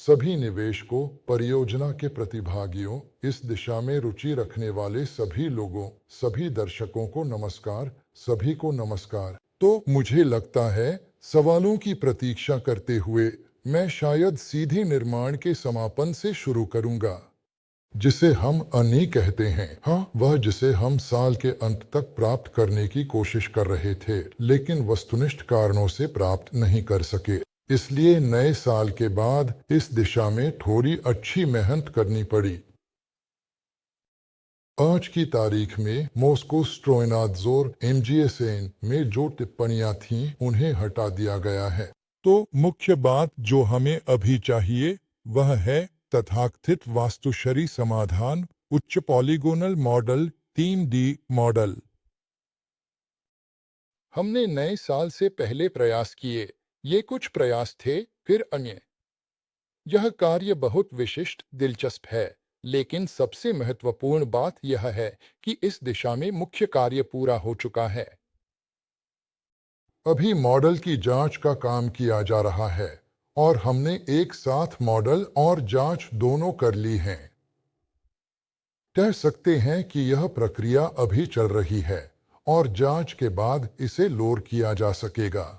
सभी निवेशकों, परियोजना के प्रतिभागियों, इस दिशा में रुचि रखने वाले सभी लोगों, सभी दर्शकों को नमस्कार, सभी को नमस्कार। तो मुझे लगता है, सवालों की प्रतीक्षा करते हुए मैं शायद सीधे निर्माण के समापन से शुरू करूंगा, जिसे हम अनी कहते हैं। हाँ, वह जिसे हम साल के अंत तक प्राप्त करने की कोशिश कर रहे थे, लेकिन वस्तुनिष्ठ कारणों से प्राप्त नहीं कर सके। इसलिए नए साल के बाद इस दिशा में थोड़ी अच्छी मेहनत करनी पड़ी। आज की तारीख में मॉस्को स्ट्रोइनात्जोर एमजीएसएन में जो टिप्पणियां थीं, उन्हें हटा दिया गया है। तो मुख्य बात जो हमें अभी चाहिए वह है तथाकथित वास्तुशरी समाधान, उच्च पॉलीगोनल मॉडल, 3D मॉडल। हमने नए साल से पहले प्रयास किए। ये कुछ प्रयास थे, फिर अन्य। यह कार्य बहुत विशिष्ट, दिलचस्प है, लेकिन सबसे महत्वपूर्ण बात यह है कि इस दिशा में मुख्य कार्य पूरा हो चुका है। अभी मॉडल की जांच का काम किया जा रहा है और हमने एक साथ मॉडल और जांच दोनों कर ली हैं। कह सकते हैं कि यह प्रक्रिया अभी चल रही है और जांच के बाद इसे लोड किया जा सकेगा।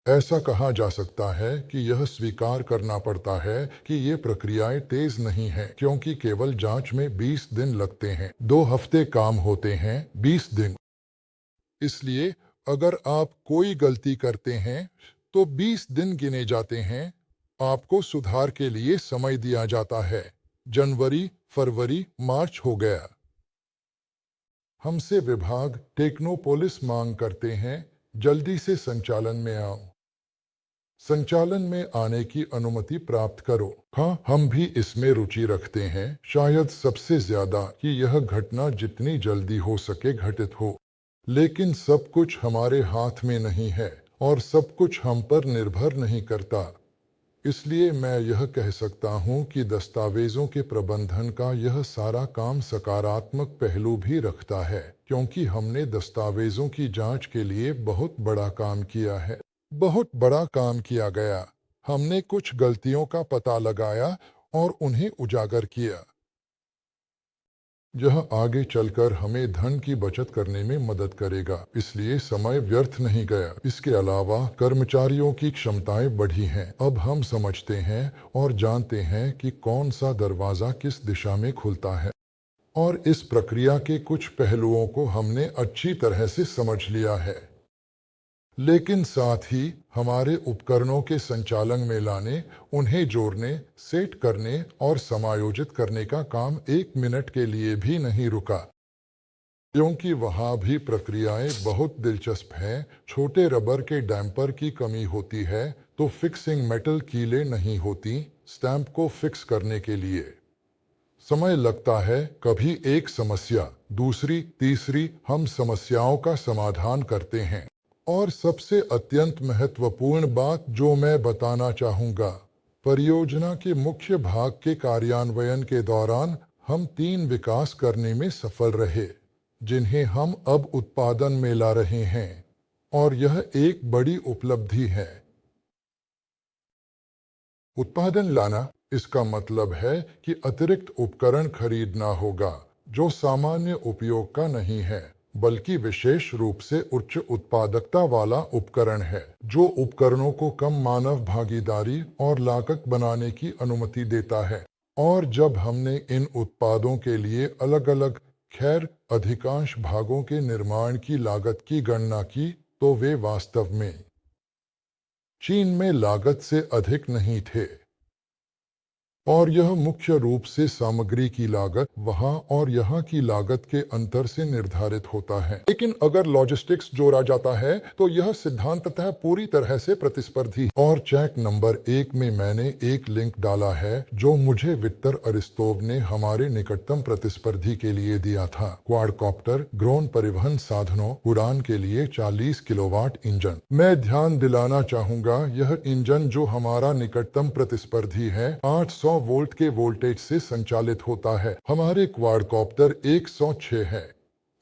ऐसा कहा जा सकता है कि यह स्वीकार करना पड़ता है कि ये प्रक्रियाएं तेज नहीं हैं, क्योंकि केवल जांच में 20 दिन लगते हैं। 2 हफ्ते काम होते हैं, 20 दिन। इसलिए अगर आप कोई गलती करते हैं तो 20 दिन गिने जाते हैं। आपको सुधार के लिए समय दिया जाता है। जनवरी, फरवरी, मार्च हो गया। हमसे विभाग टेक्नोपोलिस मांग करते हैं, जल्दी से संचालन में आओ। संचालन में आने की अनुमति प्राप्त करो। हाँ, हम भी इसमें रुचि रखते हैं, शायद सबसे ज्यादा, कि यह घटना जितनी जल्दी हो सके घटित हो। लेकिन सब कुछ हमारे हाथ में नहीं है और सब कुछ हम पर निर्भर नहीं करता। इसलिए मैं यह कह सकता हूँ कि दस्तावेजों के प्रबंधन का यह सारा काम सकारात्मक पहलू भी रखता है, क्योंकि हमने दस्तावेजों की जांच के लिए बहुत बड़ा काम किया है। बहुत बड़ा काम किया गया। हमने कुछ गलतियों का पता लगाया और उन्हें उजागर किया। यह आगे चलकर हमें धन की बचत करने में मदद करेगा, इसलिए समय व्यर्थ नहीं गया। इसके अलावा कर्मचारियों की क्षमताएं बढ़ी हैं। अब हम समझते हैं और जानते हैं कि कौन सा दरवाजा किस दिशा में खुलता है, और इस प्रक्रिया के कुछ पहलुओं को हमने अच्छी तरह से समझ लिया है। लेकिन साथ ही हमारे उपकरणों के संचालन में लाने, उन्हें जोड़ने, सेट करने और समायोजित करने का काम 1 मिनट के लिए भी नहीं रुका, क्योंकि वहाँ भी प्रक्रियाएं बहुत दिलचस्प हैं। छोटे रबर के डैम्पर की कमी होती है तो फिक्सिंग मेटल कीलें नहीं होती। स्टैंप को फिक्स करने के लिए समय लगता है, कभी एक समस्या, दूसरी, तीसरी। हम समस्याओं का समाधान करते हैं। और सबसे अत्यंत महत्वपूर्ण बात जो मैं बताना चाहूँगा, परियोजना के मुख्य भाग के कार्यान्वयन के दौरान हम 3 विकास करने में सफल रहे, जिन्हें हम अब उत्पादन में ला रहे हैं, और यह एक बड़ी उपलब्धि है। उत्पादन लाना, इसका मतलब है कि अतिरिक्त उपकरण खरीदना होगा जो सामान्य उपयोग का नहीं है, बल्कि विशेष रूप से उच्च उत्पादकता वाला उपकरण है, जो उपकरणों को कम मानव भागीदारी और लागत बनाने की अनुमति देता है। और जब हमने इन उत्पादों के लिए अलग-अलग, खैर अधिकांश भागों के निर्माण की लागत की गणना की, तो वे वास्तव में चीन में लागत से अधिक नहीं थे। और यह मुख्य रूप से सामग्री की लागत वहाँ और यहाँ की लागत के अंतर से निर्धारित होता है। लेकिन अगर लॉजिस्टिक्स जोड़ा जाता है तो यह सिद्धांततः पूरी तरह से प्रतिस्पर्धी। और चेक नंबर 1 में मैंने एक लिंक डाला है जो मुझे विक्टर अरिस्तोव ने हमारे निकटतम प्रतिस्पर्धी के लिए दिया था। क्वाडकॉप्टर ड्रोन परिवहन साधनों उड़ान के लिए 40 किलोवाट इंजन। मैं ध्यान दिलाना चाहूंगा, यह इंजन जो हमारा निकटतम प्रतिस्पर्धी है 800 वोल्ट के वोल्टेज से संचालित होता है। हमारे क्वाडकॉप्टर 106 है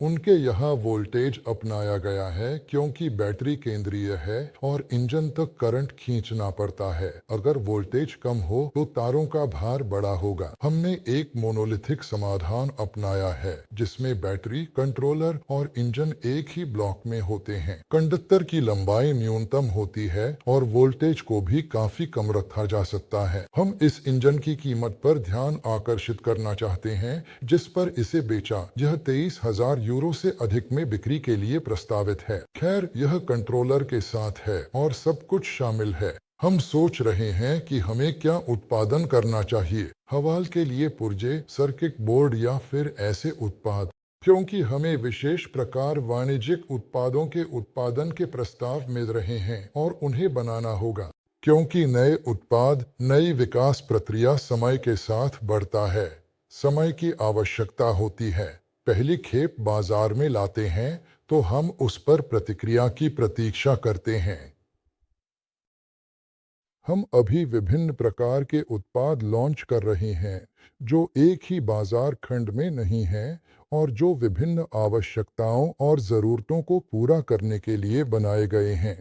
उनके यहाँ वोल्टेज अपनाया गया है क्योंकि बैटरी केंद्रीय है और इंजन तक करंट खींचना पड़ता है। अगर वोल्टेज कम हो तो तारों का भार बड़ा होगा। हमने एक मोनोलिथिक समाधान अपनाया है जिसमें बैटरी, कंट्रोलर और इंजन एक ही ब्लॉक में होते हैं। कंडक्टर की लंबाई न्यूनतम होती है और वोल्टेज को भी काफी कम रखा जा सकता है। हम इस इंजन की कीमत पर ध्यान आकर्षित करना चाहते हैं जिस पर इसे बेचा। यह 23,000 यूरो से अधिक में बिक्री के लिए प्रस्तावित है। खैर, यह कंट्रोलर के साथ है और सब कुछ शामिल है। हम सोच रहे हैं कि हमें क्या उत्पादन करना चाहिए, हवाल के लिए पुर्जे, सर्किट बोर्ड या फिर ऐसे उत्पाद, क्योंकि हमें विशेष प्रकार वाणिज्यिक उत्पादों के उत्पादन के प्रस्ताव मिल रहे हैं और उन्हें बनाना होगा। क्योंकि नए उत्पाद, नई विकास प्रक्रिया समय के साथ बढ़ता है, समय की आवश्यकता होती है। पहली खेप बाजार में लाते हैं तो हम उस पर प्रतिक्रिया की प्रतीक्षा करते हैं। हम अभी विभिन्न प्रकार के उत्पाद लॉन्च कर रहे हैं जो एक ही बाजार खंड में नहीं हैं और जो विभिन्न आवश्यकताओं और ज़रूरतों को पूरा करने के लिए बनाए गए हैं।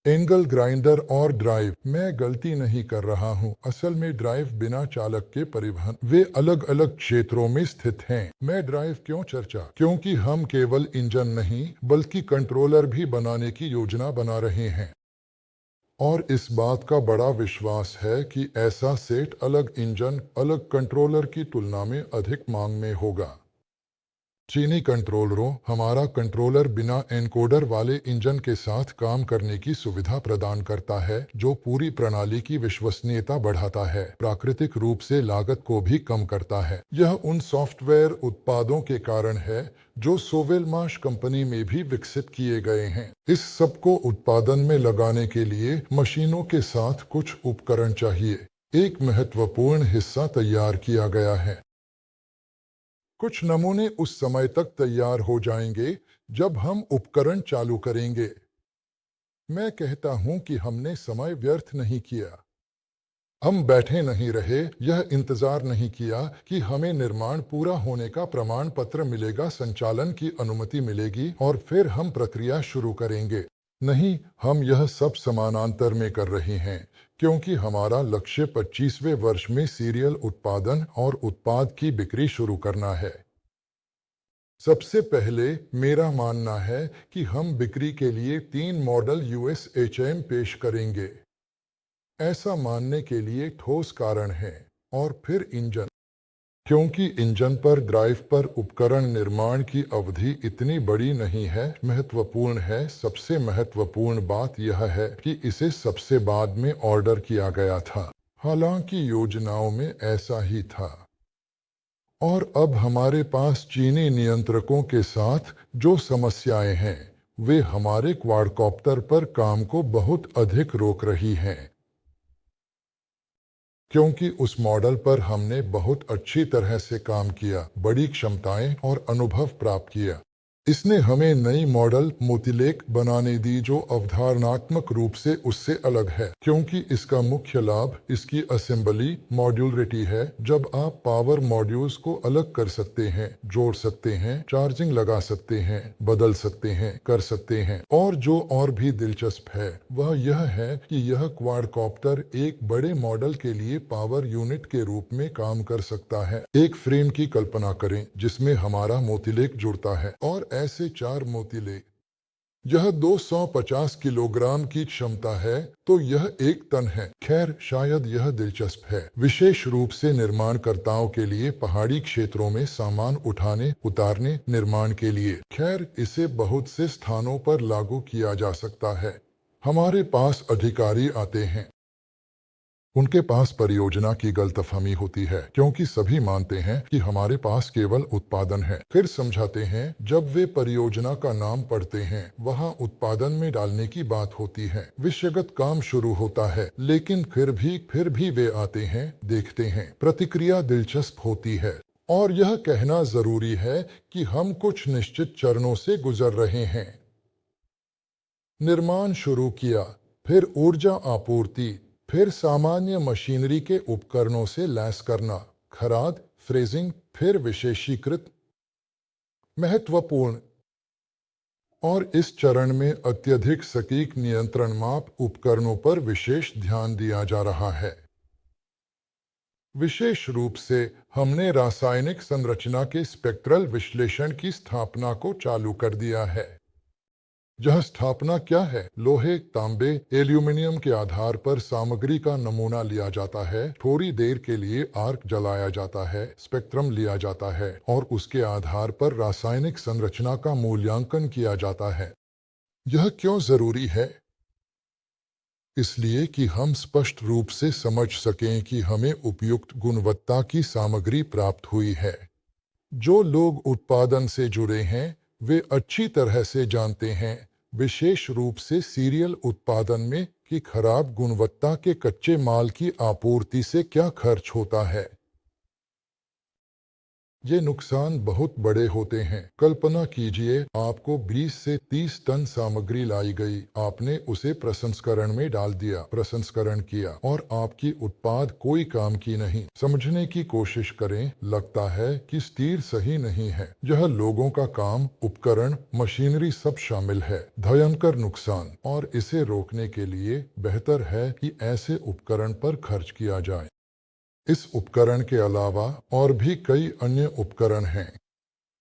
एंगल ग्राइंडर और ड्राइव, मैं गलती नहीं कर रहा हूँ। असल में ड्राइव बिना चालक के परिवहन, वे अलग अलग क्षेत्रों में स्थित हैं। मैं ड्राइव क्यों चर्चा, क्योंकि हम केवल इंजन नहीं बल्कि कंट्रोलर भी बनाने की योजना बना रहे हैं और इस बात का बड़ा विश्वास है कि ऐसा सेट अलग इंजन, अलग कंट्रोलर की तुलना में अधिक मांग में होगा। चीनी कंट्रोलरों, हमारा कंट्रोलर बिना एनकोडर वाले इंजन के साथ काम करने की सुविधा प्रदान करता है जो पूरी प्रणाली की विश्वसनीयता बढ़ाता है, प्राकृतिक रूप से लागत को भी कम करता है। यह उन सॉफ्टवेयर उत्पादों के कारण है जो सोवेलमाश कंपनी में भी विकसित किए गए हैं। इस सब को उत्पादन में लगाने के लिए मशीनों के साथ कुछ उपकरण चाहिए। एक महत्वपूर्ण हिस्सा तैयार किया गया है। कुछ नमूने उस समय तक तैयार हो जाएंगे जब हम उपकरण चालू करेंगे। मैं कहता हूं कि हमने समय व्यर्थ नहीं किया। हम बैठे नहीं रहे, यह इंतजार नहीं किया कि हमें निर्माण पूरा होने का प्रमाण पत्र मिलेगा, संचालन की अनुमति मिलेगी और फिर हम प्रक्रिया शुरू करेंगे। नहीं, हम यह सब समानांतर में कर रहे हैं क्योंकि हमारा लक्ष्य 25वें वर्ष में सीरियल उत्पादन और उत्पाद की बिक्री शुरू करना है। सबसे पहले मेरा मानना है कि हम बिक्री के लिए 3 मॉडल USHM पेश करेंगे। ऐसा मानने के लिए ठोस कारण है। और फिर इंजन, क्योंकि इंजन पर ड्राइव पर उपकरण निर्माण की अवधि इतनी बड़ी नहीं है, महत्वपूर्ण है। सबसे महत्वपूर्ण बात यह है कि इसे सबसे बाद में ऑर्डर किया गया था, हालांकि योजनाओं में ऐसा ही था। और अब हमारे पास चीनी नियंत्रकों के साथ जो समस्याएं हैं वे हमारे क्वाडकॉप्टर पर काम को बहुत अधिक रोक रही हैं, क्योंकि उस मॉडल पर हमने बहुत अच्छी तरह से काम किया, बड़ी क्षमताएं और अनुभव प्राप्त किया। इसने हमें नई मॉडल मोतिलेक बनाने दी जो अवधारणात्मक रूप से उससे अलग है, क्योंकि इसका मुख्य लाभ इसकी असेंबली मॉड्यूलरिटी है। जब आप पावर मॉड्यूल्स को अलग कर सकते हैं, जोड़ सकते हैं, चार्जिंग लगा सकते हैं, बदल सकते हैं, कर सकते हैं। और जो और भी दिलचस्प है वह यह है कि यह क्वाडकॉप्टर एक बड़े मॉडल के लिए पावर यूनिट के रूप में काम कर सकता है। एक फ्रेम की कल्पना करें जिसमें हमारा मोतिलेक जुड़ता है और ऐसे 4 मोतीले। यह 250 किलोग्राम की क्षमता है तो यह 1 टन है। खैर, शायद यह दिलचस्प है, विशेष रूप से निर्माणकर्ताओं के लिए पहाड़ी क्षेत्रों में सामान उठाने, उतारने, निर्माण के लिए। खैर, इसे बहुत से स्थानों पर लागू किया जा सकता है। हमारे पास अधिकारी आते हैं, उनके पास परियोजना की गलतफहमी होती है क्योंकि सभी मानते हैं कि हमारे पास केवल उत्पादन है। फिर समझाते हैं जब वे परियोजना का नाम पढ़ते हैं वहां उत्पादन में डालने की बात होती है। विषयगत काम शुरू होता है लेकिन फिर भी वे आते हैं, देखते हैं। प्रतिक्रिया दिलचस्प होती है और यह कहना जरूरी है कि हम कुछ निश्चित चरणों से गुजर रहे हैं। निर्माण शुरू किया, फिर ऊर्जा आपूर्ति, फिर सामान्य मशीनरी के उपकरणों से लैस करना, खराद, फ्रेजिंग, फिर विशेषीकृत महत्वपूर्ण। और इस चरण में अत्यधिक सटीक नियंत्रण माप उपकरणों पर विशेष ध्यान दिया जा रहा है। विशेष रूप से हमने रासायनिक संरचना के स्पेक्ट्रल विश्लेषण की स्थापना को चालू कर दिया है। यह स्थापना क्या है? लोहे, तांबे, एल्यूमिनियम के आधार पर सामग्री का नमूना लिया जाता है, थोड़ी देर के लिए आर्क जलाया जाता है, स्पेक्ट्रम लिया जाता है और उसके आधार पर रासायनिक संरचना का मूल्यांकन किया जाता है। यह क्यों जरूरी है? इसलिए कि हम स्पष्ट रूप से समझ सकें कि हमें उपयुक्त गुणवत्ता की सामग्री प्राप्त हुई है। जो लोग उत्पादन से जुड़े हैं वे अच्छी तरह से जानते हैं, विशेष रूप से सीरियल उत्पादन में, कि खराब गुणवत्ता के कच्चे माल की आपूर्ति से क्या खर्च होता है। ये नुकसान बहुत बड़े होते हैं। कल्पना कीजिए आपको 20 से 30 टन सामग्री लाई गई, आपने उसे प्रसंस्करण में डाल दिया, प्रसंस्करण किया और आपकी उत्पाद कोई काम की नहीं। समझने की कोशिश करें, लगता है कि स्टील सही नहीं है। यह लोगों का काम, उपकरण, मशीनरी सब शामिल है। भयंकर नुकसान। और इसे रोकने के लिए बेहतर है कि ऐसे उपकरण पर खर्च किया जाए। इस उपकरण के अलावा और भी कई अन्य उपकरण हैं,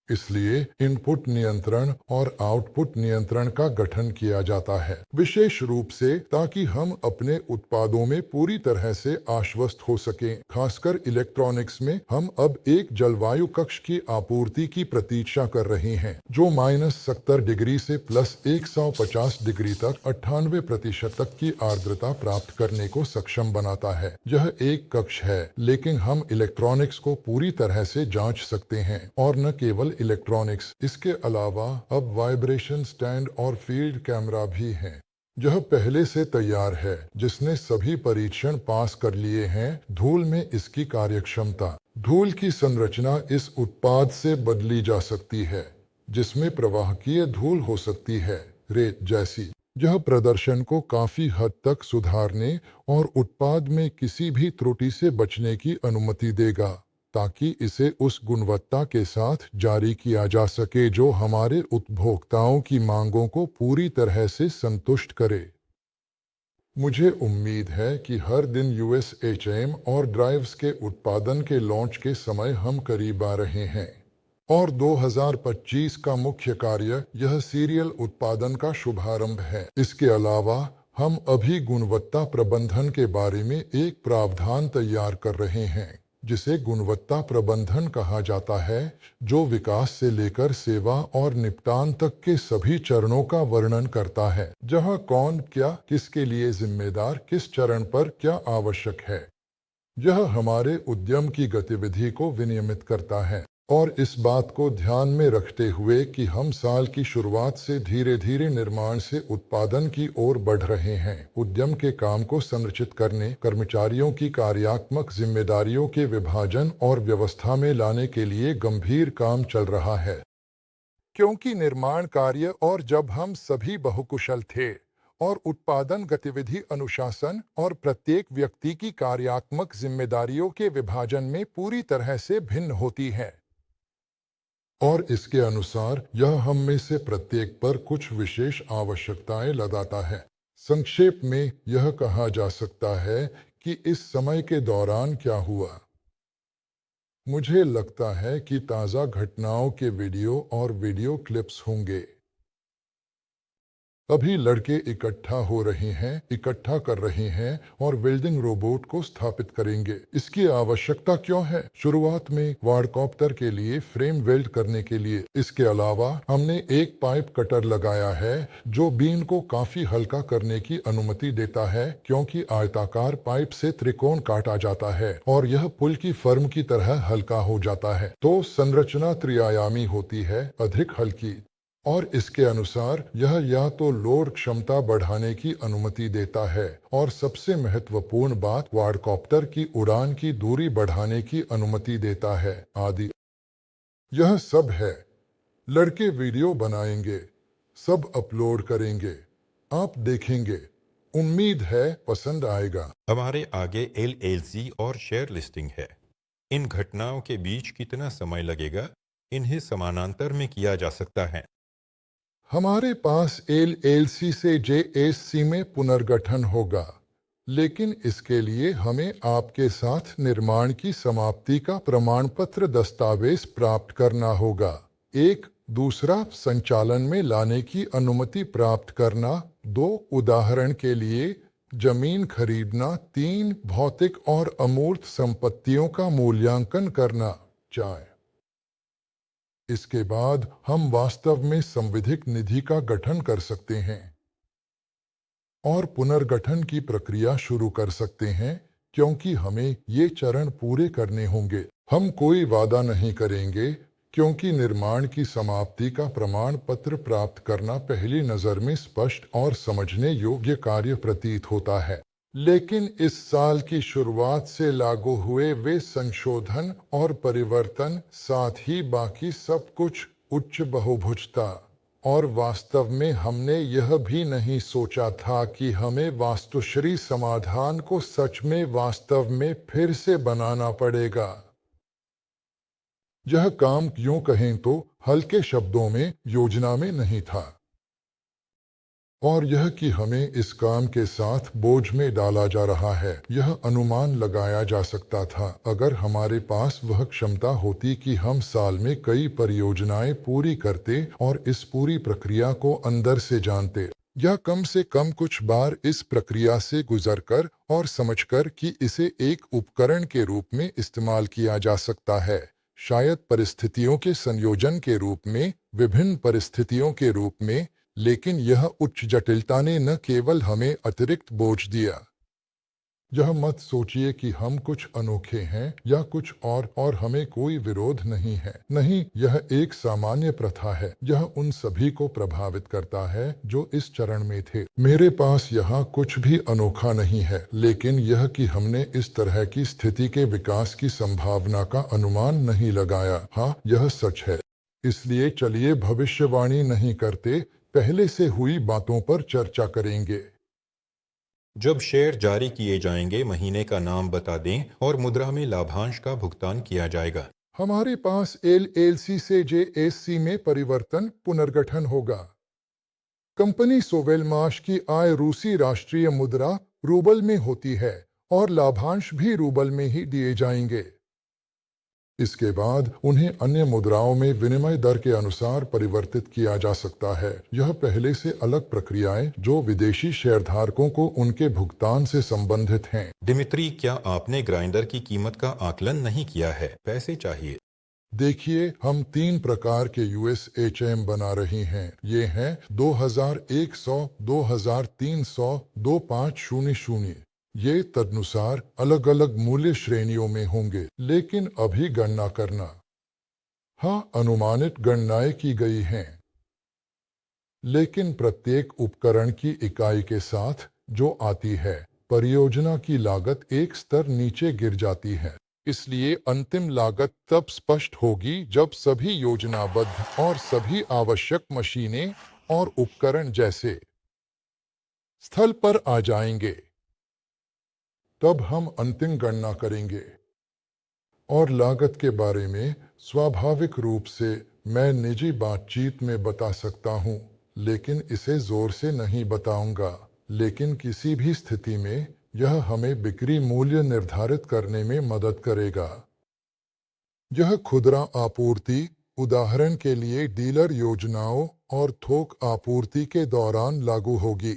इसलिए इनपुट नियंत्रण और आउटपुट नियंत्रण का गठन किया जाता है, विशेष रूप से ताकि हम अपने उत्पादों में पूरी तरह से आश्वस्त हो सकें। खासकर इलेक्ट्रॉनिक्स में हम अब एक जलवायु कक्ष की आपूर्ति की प्रतीक्षा कर रहे हैं जो -70 डिग्री से +150 डिग्री तक 98% तक की आर्द्रता प्राप्त करने को सक्षम बनाता है। यह एक कक्ष है, लेकिन हम इलेक्ट्रॉनिक्स को पूरी तरह से जांच सकते हैं और न केवल इलेक्ट्रॉनिक्स, इसके अलावा अब वाइब्रेशन स्टैंड और फील्ड कैमरा भी हैं। यह पहले से तैयार है, जिसने सभी परीक्षण पास कर लिए हैं। धूल में इसकी कार्यक्षमता। धूल की संरचना इस उत्पाद से बदली जा सकती है, जिसमें प्रवाहकीय धूल हो सकती है, रेत जैसी। यह प्रदर्शन को काफी हद तक सुधारने और उत्पाद में किसी भी त्रुटि से बचने की अनुमति देगा, ताकि इसे उस गुणवत्ता के साथ जारी किया जा सके जो हमारे उपभोक्ताओं की मांगों को पूरी तरह से संतुष्ट करे। मुझे उम्मीद है कि हर दिन USHM और ड्राइव्स के उत्पादन के लॉन्च के समय हम करीब आ रहे हैं और 2025 का मुख्य कार्य यह सीरियल उत्पादन का शुभारंभ है। इसके अलावा हम अभी गुणवत्ता प्रबंधन के बारे में एक प्रावधान तैयार कर रहे हैं, जिसे गुणवत्ता प्रबंधन कहा जाता है, जो विकास से लेकर सेवा और निपटान तक के सभी चरणों का वर्णन करता है, जहां कौन, क्या, किसके लिए जिम्मेदार, किस चरण पर क्या आवश्यक है। यह हमारे उद्यम की गतिविधि को विनियमित करता है और इस बात को ध्यान में रखते हुए कि हम साल की शुरुआत से धीरे धीरे निर्माण से उत्पादन की ओर बढ़ रहे हैं। उद्यम के काम को संरचित करने, कर्मचारियों की कार्यात्मक जिम्मेदारियों के विभाजन और व्यवस्था में लाने के लिए गंभीर काम चल रहा है। क्योंकि निर्माण कार्य और जब हम सभी बहुकुशल थे और उत्पादन गतिविधि अनुशासन और प्रत्येक व्यक्ति की कार्यात्मक जिम्मेदारियों के विभाजन में पूरी तरह से भिन्न होती है। और इसके अनुसार यह हम में से प्रत्येक पर कुछ विशेष आवश्यकताएं लगाता है। संक्षेप में यह कहा जा सकता है कि इस समय के दौरान क्या हुआ। मुझे लगता है कि ताज़ा घटनाओं के वीडियो और वीडियो क्लिप्स होंगे। अभी लड़के इकट्ठा कर रहे हैं और वेल्डिंग रोबोट को स्थापित करेंगे। इसकी आवश्यकता क्यों है? शुरुआत में क्वाडकॉप्टर के लिए फ्रेम वेल्ड करने के लिए। इसके अलावा हमने एक पाइप कटर लगाया है जो बीन को काफी हल्का करने की अनुमति देता है, क्योंकि आयताकार पाइप से त्रिकोण काटा जाता है और यह पुल की फर्म की तरह हल्का हो जाता है। तो संरचना त्रिआयामी होती है, अधिक हल्की। और इसके अनुसार यह या तो लोड क्षमता बढ़ाने की अनुमति देता है और सबसे महत्वपूर्ण बात, क्वाडकॉप्टर की उड़ान की दूरी बढ़ाने की अनुमति देता है, आदि। यह सब है। लड़के वीडियो बनाएंगे, सब अपलोड करेंगे, आप देखेंगे। उम्मीद है पसंद आएगा। हमारे आगे LLC और शेयर लिस्टिंग है। इन घटनाओं के बीच कितना समय लगेगा इन्हें समानांतर में किया जा सकता है। हमारे पास एलएलसी से जेएससी में पुनर्गठन होगा, लेकिन इसके लिए हमें आपके साथ निर्माण की समाप्ति का प्रमाण पत्र दस्तावेज प्राप्त करना होगा। एक दूसरा, संचालन में लाने की अनुमति प्राप्त करना। दो, उदाहरण के लिए जमीन खरीदना। तीन, भौतिक और अमूर्त संपत्तियों का मूल्यांकन करना। चार, इसके बाद हम वास्तव में संविधिक निधि का गठन कर सकते हैं और पुनर्गठन की प्रक्रिया शुरू कर सकते हैं, क्योंकि हमें ये चरण पूरे करने होंगे। हम कोई वादा नहीं करेंगे, क्योंकि निर्माण की समाप्ति का प्रमाण पत्र प्राप्त करना पहली नज़र में स्पष्ट और समझने योग्य कार्य प्रतीत होता है। लेकिन इस साल की शुरुआत से लागू हुए वे संशोधन और परिवर्तन, साथ ही बाकी सब कुछ, उच्च बहुभुजता, और वास्तव में हमने यह भी नहीं सोचा था कि हमें वास्तुश्री समाधान को सच में वास्तव में फिर से बनाना पड़ेगा। यह काम, यूं कहें तो हल्के शब्दों में, योजना में नहीं था, और यह कि हमें इस काम के साथ बोझ में डाला जा रहा है, यह अनुमान लगाया जा सकता था अगर हमारे पास वह क्षमता होती कि हम साल में कई परियोजनाएं पूरी करते और इस पूरी प्रक्रिया को अंदर से जानते, या कम से कम कुछ बार इस प्रक्रिया से गुजरकर और समझकर कि इसे एक उपकरण के रूप में इस्तेमाल किया जा सकता है, शायद परिस्थितियों के संयोजन के रूप में, विभिन्न परिस्थितियों के रूप में। लेकिन यह उच्च जटिलता ने न केवल हमें अतिरिक्त बोझ दिया। यह मत सोचिए कि हम कुछ अनोखे हैं या कुछ और हमें कोई विरोध नहीं है। नहीं, यह एक सामान्य प्रथा है। यह उन सभी को प्रभावित करता है जो इस चरण में थे। मेरे पास यहाँ कुछ भी अनोखा नहीं है, लेकिन यह कि हमने इस तरह की स्थिति के विकास की संभावना का अनुमान नहीं लगाया। हाँ, यह सच है। इसलिए चलिए भविष्यवाणी नहीं करते, पहले से हुई बातों पर चर्चा करेंगे। जब शेयर जारी किए जाएंगे, महीने का नाम बता दें और मुद्रा में लाभांश का भुगतान किया जाएगा। हमारे पास एलएलसी से जेएससी में परिवर्तन, पुनर्गठन होगा। कंपनी सोवेलमाश की आय रूसी राष्ट्रीय मुद्रा रूबल में होती है और लाभांश भी रूबल में ही दिए जाएंगे। इसके बाद उन्हें अन्य मुद्राओं में विनिमय दर के अनुसार परिवर्तित किया जा सकता है। यह पहले से अलग प्रक्रियाएं जो विदेशी शेयरधारकों को उनके भुगतान से संबंधित हैं। दिमित्री, क्या आपने ग्राइंडर की कीमत का आकलन नहीं किया है? पैसे चाहिए। देखिए, हम 3 प्रकार के यूएसएचएम बना रहे हैं। ये हैं 2100, 2300, 2500। ये तदनुसार अलग अलग मूल्य श्रेणियों में होंगे, लेकिन अभी गणना करना। हाँ, अनुमानित गणनाएं की गई हैं, लेकिन प्रत्येक उपकरण की इकाई के साथ जो आती है, परियोजना की लागत एक स्तर नीचे गिर जाती है। इसलिए अंतिम लागत तब स्पष्ट होगी जब सभी योजनाबद्ध और सभी आवश्यक मशीनें और उपकरण जैसे स्थल पर आ जाएंगे। तब हम अंतिम गणना करेंगे। और लागत के बारे में स्वाभाविक रूप से मैं निजी बातचीत में बता सकता हूँ, लेकिन इसे जोर से नहीं बताऊंगा। लेकिन किसी भी स्थिति में यह हमें बिक्री मूल्य निर्धारित करने में मदद करेगा। यह खुदरा आपूर्ति, उदाहरण के लिए डीलर योजनाओं और थोक आपूर्ति के दौरान लागू होगी।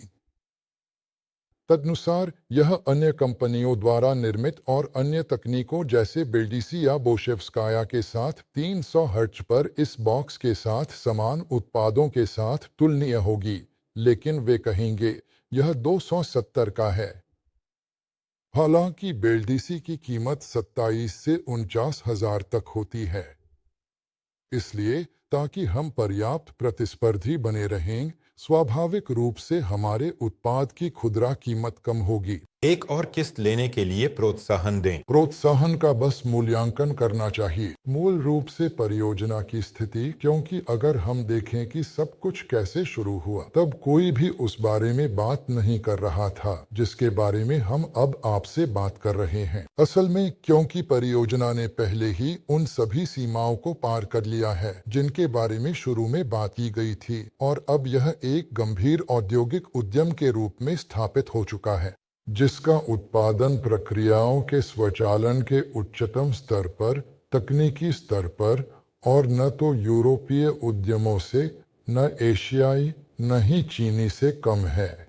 तदनुसार यह अन्य कंपनियों द्वारा निर्मित और अन्य तकनीकों जैसे बेल्डिसी या बोशेव्स्काया के साथ 300 हर्ट्ज पर इस बॉक्स के साथ समान उत्पादों के साथ तुलनीय होगी, लेकिन वे कहेंगे यह 270 का है। हालांकि बेल्डिसी की कीमत 27 से 49,000 तक होती है। इसलिए ताकि हम पर्याप्त प्रतिस्पर्धी बने रहें, स्वाभाविक रूप से हमारे उत्पाद की खुदरा कीमत कम होगी। एक और किस्त लेने के लिए प्रोत्साहन दें। प्रोत्साहन का बस मूल्यांकन करना चाहिए, मूल रूप से परियोजना की स्थिति, क्योंकि अगर हम देखें कि सब कुछ कैसे शुरू हुआ, तब कोई भी उस बारे में बात नहीं कर रहा था जिसके बारे में हम अब आपसे बात कर रहे हैं। असल में क्योंकि परियोजना ने पहले ही उन सभी सीमाओं को पार कर लिया है जिनके बारे में शुरू में बात की गई थी, और अब यह एक गंभीर औद्योगिक उद्यम के रूप में स्थापित हो चुका है जिसका उत्पादन प्रक्रियाओं के स्वचालन के उच्चतम स्तर पर, तकनीकी स्तर पर, और न तो यूरोपीय उद्यमों से, न एशियाई, न ही चीनी से कम है।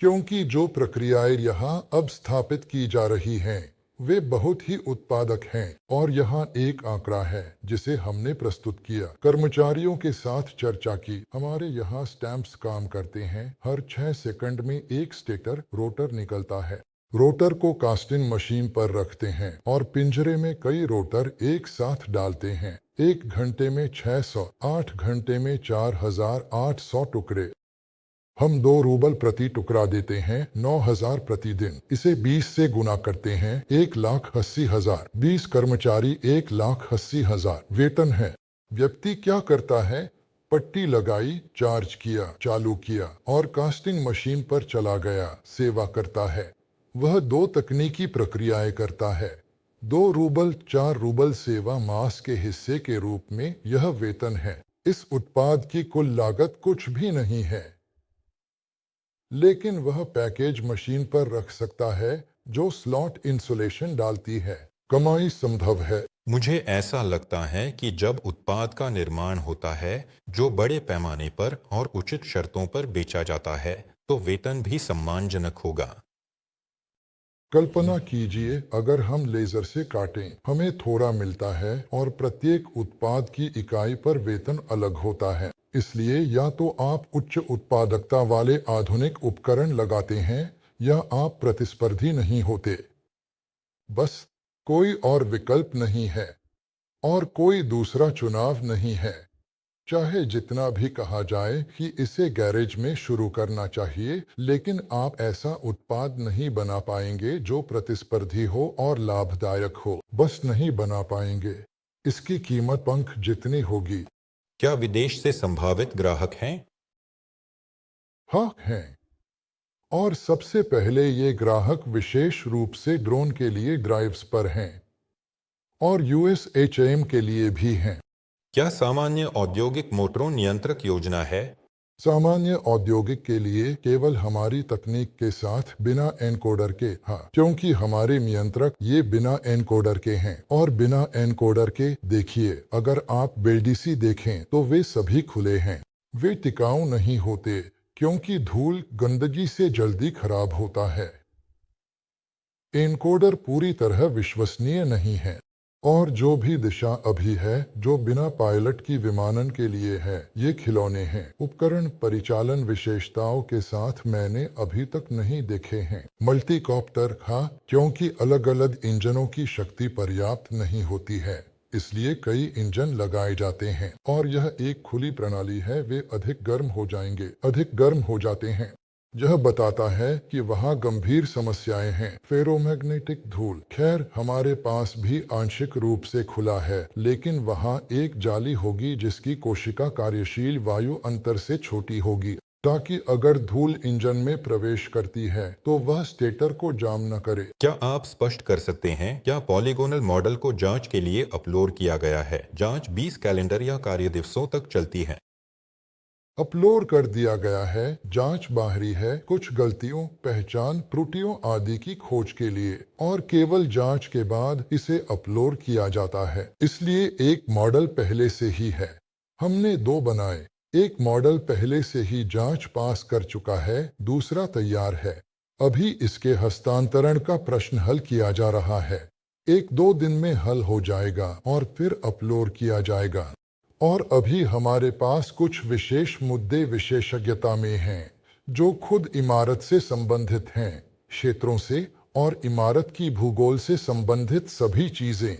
क्योंकि जो प्रक्रियाएं यहाँ अब स्थापित की जा रही हैं वे बहुत ही उत्पादक हैं, और यहाँ एक आंकड़ा है जिसे हमने प्रस्तुत किया, कर्मचारियों के साथ चर्चा की। हमारे यहाँ स्टैंप्स काम करते हैं, हर 6 सेकंड में एक स्टेटर रोटर निकलता है। रोटर को कास्टिंग मशीन पर रखते हैं और पिंजरे में कई रोटर एक साथ डालते हैं। 1 घंटे में 600, 8 घंटे में 4800 टुकड़े। हम 2 रूबल प्रति टुकड़ा देते हैं, 9000 प्रतिदिन। इसे 20 से गुना करते हैं, 1,80,000। 20 कर्मचारी, 1,80,000 वेतन है। व्यक्ति क्या करता है? पट्टी लगाई, चार्ज किया, चालू किया और कास्टिंग मशीन पर चला गया, सेवा करता है। वह 2 तकनीकी प्रक्रियाएं करता है। 2 रूबल, 4 रूबल सेवा मास के हिस्से के रूप में यह वेतन है। इस उत्पाद की कुल लागत कुछ भी नहीं है, लेकिन वह पैकेज मशीन पर रख सकता है जो स्लॉट इंसुलेशन डालती है। कमाई संभव है। मुझे ऐसा लगता है कि जब उत्पाद का निर्माण होता है जो बड़े पैमाने पर और उचित शर्तों पर बेचा जाता है, तो वेतन भी सम्मानजनक होगा। कल्पना कीजिए अगर हम लेजर से काटें, हमें थोड़ा मिलता है और प्रत्येक उत्पाद की इकाई पर वेतन अलग होता है। इसलिए या तो आप उच्च उत्पादकता वाले आधुनिक उपकरण लगाते हैं या आप प्रतिस्पर्धी नहीं होते। बस कोई और विकल्प नहीं है और कोई दूसरा चुनाव नहीं है। चाहे जितना भी कहा जाए कि इसे गैरेज में शुरू करना चाहिए, लेकिन आप ऐसा उत्पाद नहीं बना पाएंगे जो प्रतिस्पर्धी हो और लाभदायक हो। बस नहीं बना पाएंगे। इसकी कीमत पंख जितनी होगी। क्या विदेश से संभावित ग्राहक हैं? हाँ हैं, और सबसे पहले ये ग्राहक विशेष रूप से ड्रोन के लिए ड्राइव्स पर हैं और यूएसएचएम के लिए भी हैं। क्या सामान्य औद्योगिक मोटरों नियंत्रक योजना है? सामान्य औद्योगिक के लिए केवल हमारी तकनीक के साथ बिना एनकोडर के, हाँ, क्योंकि हमारे नियंत्रक ये बिना एनकोडर के हैं। और बिना एनकोडर के देखिए, अगर आप बेल्डीसी देखें तो वे सभी खुले हैं। वे टिकाऊ नहीं होते क्योंकि धूल गंदगी से जल्दी खराब होता है। एनकोडर पूरी तरह विश्वसनीय नहीं है। और जो भी दिशा अभी है जो बिना पायलट की विमानन के लिए है, ये खिलौने हैं। उपकरण परिचालन विशेषताओं के साथ मैंने अभी तक नहीं देखे हैं। मल्टीकॉप्टर, हाँ, क्योंकि अलग अलग इंजनों की शक्ति पर्याप्त नहीं होती है, इसलिए कई इंजन लगाए जाते हैं। और यह एक खुली प्रणाली है, वे अधिक गर्म हो जाएंगे, अधिक गर्म हो जाते हैं। यह बताता है कि वहाँ गंभीर समस्याएं हैं। फेरोमैग्नेटिक धूल, खैर हमारे पास भी आंशिक रूप से खुला है, लेकिन वहाँ एक जाली होगी जिसकी कोशिका कार्यशील वायु अंतर से छोटी होगी, ताकि अगर धूल इंजन में प्रवेश करती है तो वह स्टेटर को जाम न करे। क्या आप स्पष्ट कर सकते हैं क्या पॉलीगोनल मॉडल को जांच के लिए अपलोड किया गया है? जांच 20 कैलेंडर या कार्य दिवसों तक चलती है। अपलोड कर दिया गया है। जांच बाहरी है, कुछ गलतियों, पहचान त्रुटियों आदि की खोज के लिए, और केवल जांच के बाद इसे अपलोड किया जाता है। इसलिए एक मॉडल पहले से ही है। हमने 2 बनाए। एक मॉडल पहले से ही जांच पास कर चुका है, दूसरा तैयार है। अभी इसके हस्तांतरण का प्रश्न हल किया जा रहा है। 1-2 दिन में हल हो जाएगा और फिर अपलोड किया जाएगा। और अभी हमारे पास कुछ विशेष मुद्दे विशेषज्ञता में हैं जो खुद इमारत से संबंधित हैं, क्षेत्रों से और इमारत की भूगोल से संबंधित सभी चीजें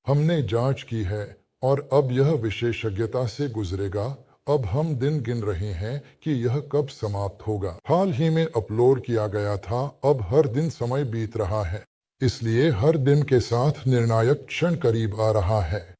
हमने जांच की है और अब यह विशेषज्ञता से गुजरेगा अब हम दिन गिन रहे हैं कि यह कब समाप्त होगा। हाल ही में अपलोड किया गया था, अब हर दिन समय बीत रहा है, इसलिए हर दिन के साथ निर्णायक क्षण करीब आ रहा है।